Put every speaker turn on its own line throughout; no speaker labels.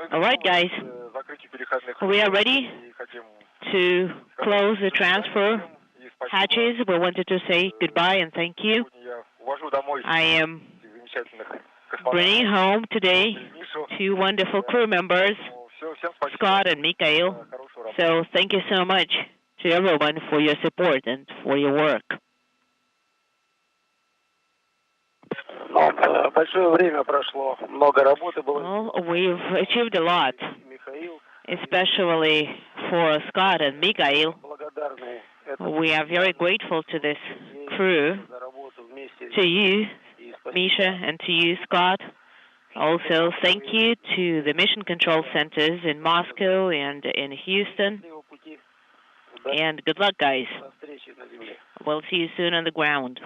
All right, guys, we are ready to close the transfer hatches. We wanted to say goodbye and thank you. I am bringing home today two wonderful crew members, Scott and Mikhail. So thank you so much to everyone for your support and for your work. Well, we've achieved a lot, especially for Scott and Mikhail. We are very grateful to this crew, to you, Misha, and to you, Scott. Also, thank you to the mission control centers in Moscow and in Houston. And good luck, guys. We'll see you soon on the ground.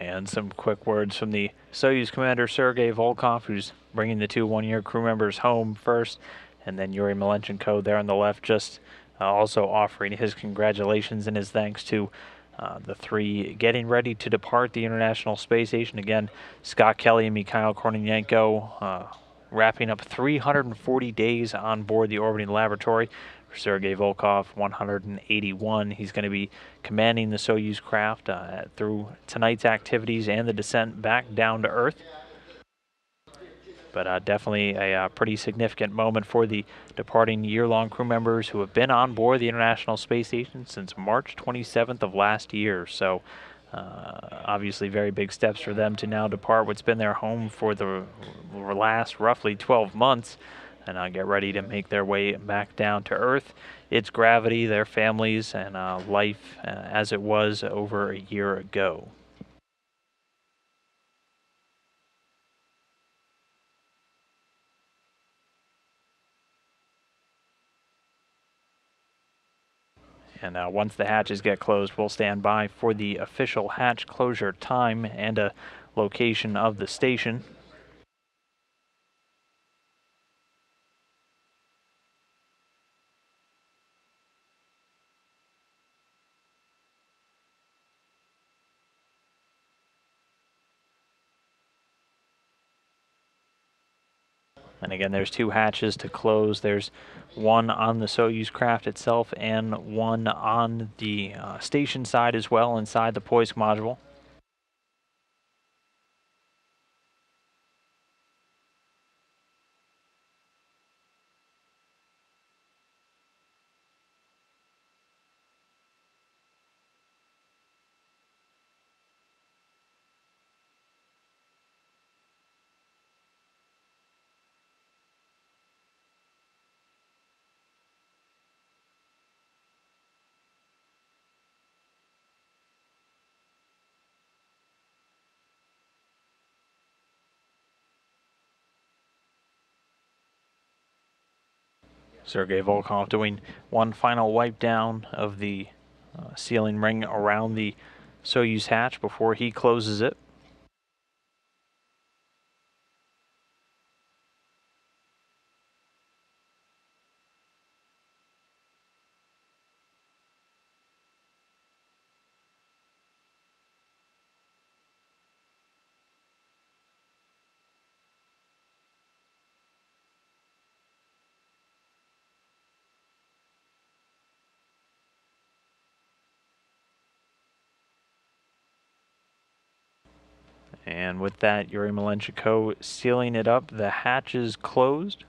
And some quick words from the Soyuz commander, Sergey Volkov, who's bringing the two one-year crew members home first, and then Yuri Malenchenko there on the left, just also offering his congratulations and his thanks to the three getting ready to depart the International Space Station. Again, Scott, Kelly, and Mikhail Kornienko wrapping up 340 days on board the orbiting laboratory. For Sergey Volkov, 181. He's going to be commanding the Soyuz craft through tonight's activities and the descent back down to Earth. But definitely a pretty significant moment for the departing year-long crew members who have been on board the International Space Station since March 27th of last year. So obviously very big steps for them to now depart what's been their home for the last roughly 12 months and get ready to make their way back down to Earth, its gravity, their families, and life as it was over a year ago. And once the hatches get closed, we'll stand by for the official hatch closure time and a location of the station. And again, there's two hatches to close. There's one on the Soyuz craft itself and one on the station side as well inside the Poisk module. Sergey Volkov doing one final wipe down of the sealing ring around the Soyuz hatch before he closes it. And with that, Yuri Malenchenko sealing it up. The hatch is closed.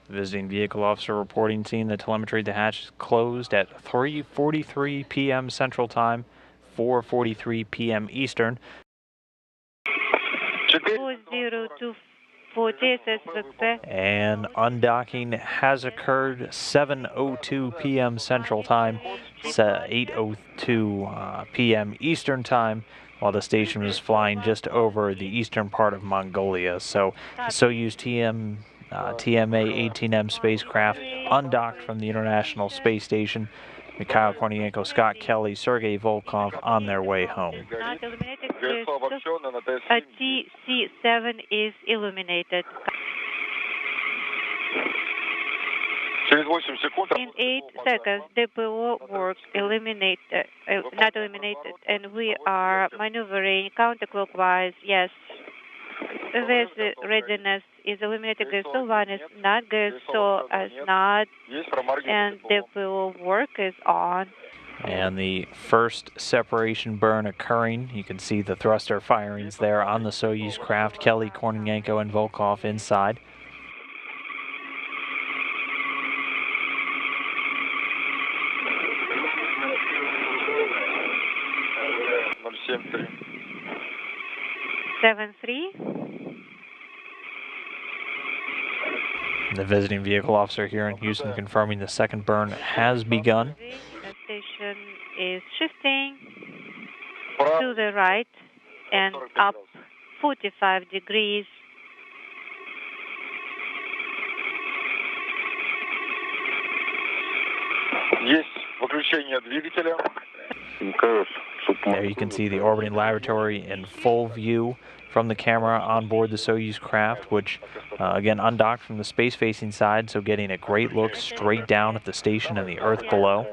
The visiting vehicle officer reporting, seeing the telemetry. The hatch is closed at 3:43 p.m. Central Time, 4:43 p.m. Eastern. And undocking has occurred 7:02 p.m. Central Time, 8:02 p.m. Eastern Time, while the station was flying just over the eastern part of Mongolia. So the Soyuz TMA-18M spacecraft undocked from the International Space Station Mikhail, Kornienko, Scott, Kelly, Sergey, Volkov on their way home.
Not illuminated. TC7 is illuminated. In 8 seconds, DPO work not illuminated, and we are maneuvering counterclockwise. Yes, this readiness is illuminated. GSO 1 is not, GSO is not, and DPO work is on.
And the first separation burn occurring. You can see the thruster firings there on the Soyuz craft. Kelly, Kornienko, and Volkov inside. The visiting vehicle officer here in Houston confirming the second burn has begun.
The station is shifting to the right and up 45 degrees.
There you can see the orbiting laboratory in full view from the camera on board the Soyuz craft, which again undocked from the space-facing side, so getting a great look straight down at the station and the Earth below.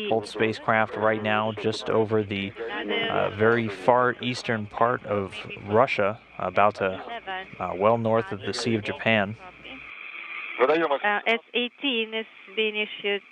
Both spacecraft right now just over the very far eastern part of Russia, about to well north of the Sea of Japan.
S-18 is being issued.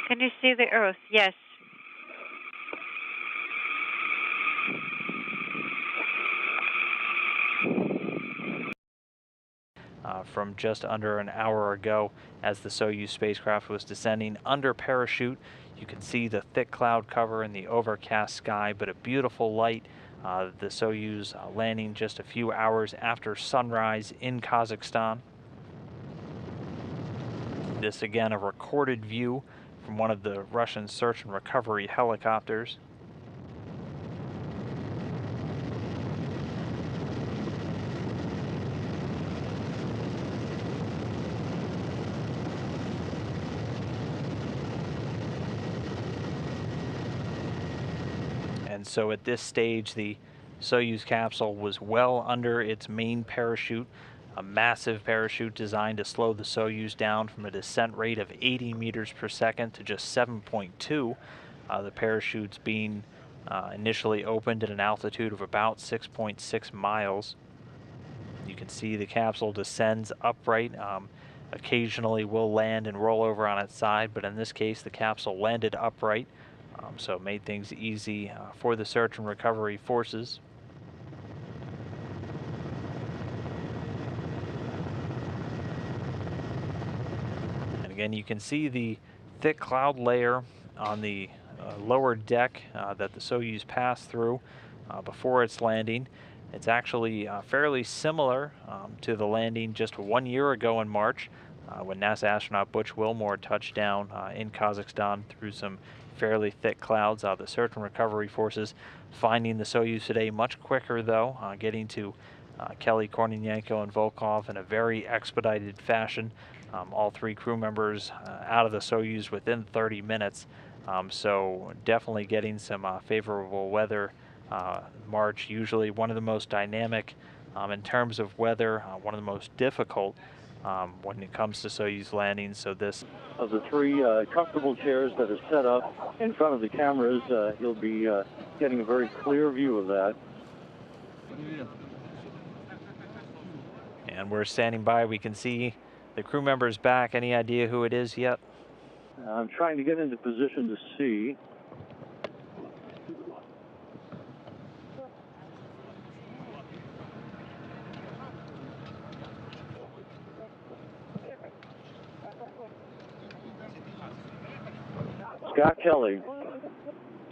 Can you see the Earth? Yes.
From just under an hour ago, as the Soyuz spacecraft was descending under parachute, you can see the thick cloud cover in the overcast sky, but a beautiful light. The Soyuz landing just a few hours after sunrise in Kazakhstan. This again a recorded view from one of the Russian search and recovery helicopters. And so at this stage, the Soyuz capsule was well under its main parachute, a massive parachute designed to slow the Soyuz down from a descent rate of 80 meters per second to just 7.2. The parachutes being initially opened at an altitude of about 6.6 miles. You can see the capsule descends upright. Occasionally will land and roll over on its side, but in this case the capsule landed upright. So it made things easy for the search and recovery forces. And again, you can see the thick cloud layer on the lower deck that the Soyuz passed through before its landing. It's actually fairly similar to the landing just 1 year ago in March, when NASA astronaut Butch Wilmore touched down in Kazakhstan through some fairly thick clouds. The search and recovery forces finding the Soyuz today much quicker, though, getting to Kelly, Kornienko, and Volkov in a very expedited fashion. All 3 crew members out of the Soyuz within 30 minutes. So definitely getting some favorable weather. March, usually one of the most dynamic in terms of weather, one of the most difficult when it comes to Soyuz landings. So this
of the 3 comfortable chairs that are set up in front of the cameras, you'll be getting a very clear view of that.
And we're standing by. We can see the crew members back. Any idea who it is yet?
I'm trying to get into position to see.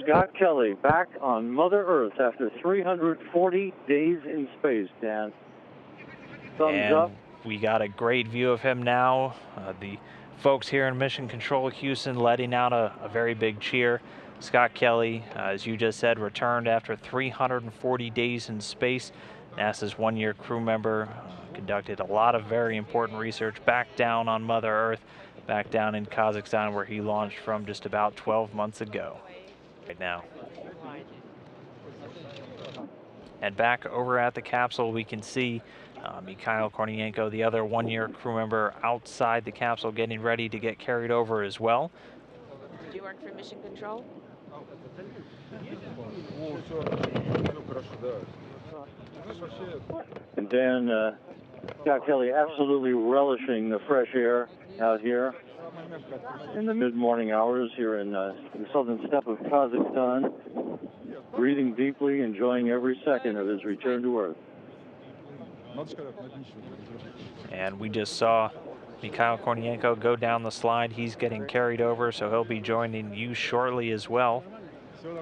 Scott Kelly back on Mother Earth after 340 days in space, Dan. Thumbs up.
We got a great view of him now. The folks here in Mission Control Houston letting out a very big cheer. Scott Kelly, as you just said, returned after 340 days in space. NASA's one-year crew member conducted a lot of very important research back down on Mother Earth, back down in Kazakhstan, where he launched from just about 12 months ago. Right now. And back over at the capsule, we can see Mikhail Kornienko, the other one-year crew member, outside the capsule getting ready to get carried over as well.
Do you work for Mission Control?
And then Scott Kelly absolutely relishing the fresh air out here in the mid-morning hours here in the southern steppe of Kazakhstan, breathing deeply, enjoying every second of his return to Earth.
And we just saw Mikhail Kornienko go down the slide. He's getting carried over, so he'll be joining you shortly as well.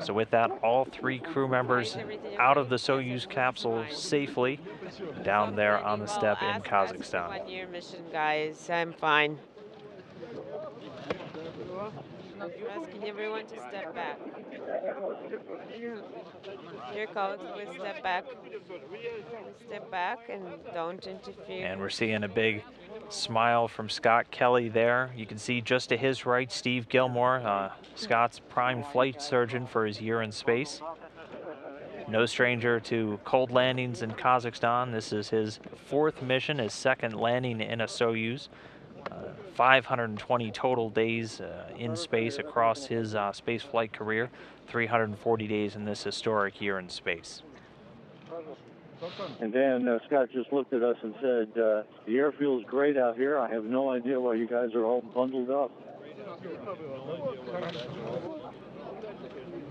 So with that, all three crew members out of the Soyuz capsule safely down there on the steppe in Kazakhstan.
One-year mission, guys. I'm fine. You're asking everyone to step back. Your code, we step back. We step back and don't interfere.
And we're seeing a big smile from Scott Kelly there. You can see just to his right, Steve Gilmore, Scott's prime flight surgeon for his year in space. No stranger to cold landings in Kazakhstan. This is his fourth mission, his second landing in a Soyuz. 520 total days in space across his space flight career, 340 days in this historic year in space.
And then Scott just looked at us and said, the air feels great out here. I have no idea why you guys are all bundled up.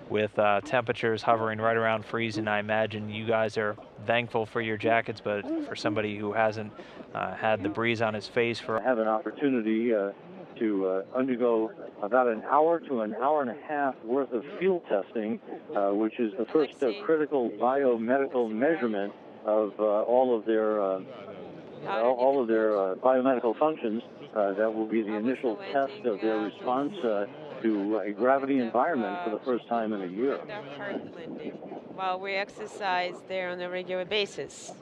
With temperatures hovering right around freezing, I imagine you guys are thankful for your jackets, but for somebody who hasn't had the breeze on his face for...
I have an opportunity to undergo about an hour to an hour and a half worth of field testing, which is the first critical biomedical measurement of all of their biomedical functions. That will be the initial test of their response to a gravity environment for the first time in a year.
While we exercise there on a regular basis.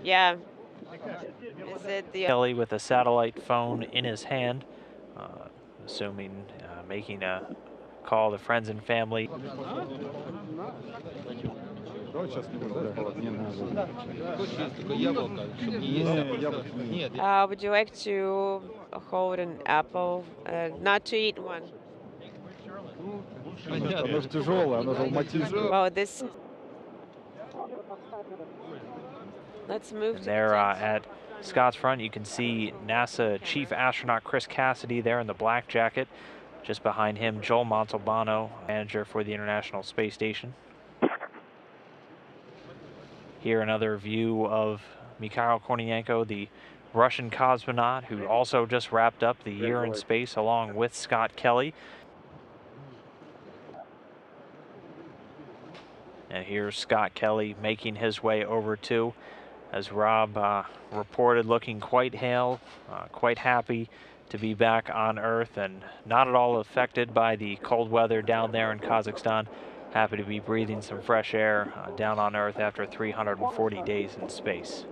Yeah. Is it the
Kelly with a satellite phone in his hand, assuming making a call to friends and family.
Would you like to hold an apple? Not to eat one. Well, this... Let's move to
there at Scott's front, you can see NASA Chief Astronaut Chris Cassidy there in the black jacket. Just behind him, Joel Montalbano, manager for the International Space Station. Here another view of Mikhail Kornienko, the Russian cosmonaut who also just wrapped up the year in space along with Scott Kelly. And here's Scott Kelly making his way over too, as Rob reported, looking quite hale, quite happy to be back on Earth and not at all affected by the cold weather down there in Kazakhstan. Happy to be breathing some fresh air down on Earth after 340 days in space.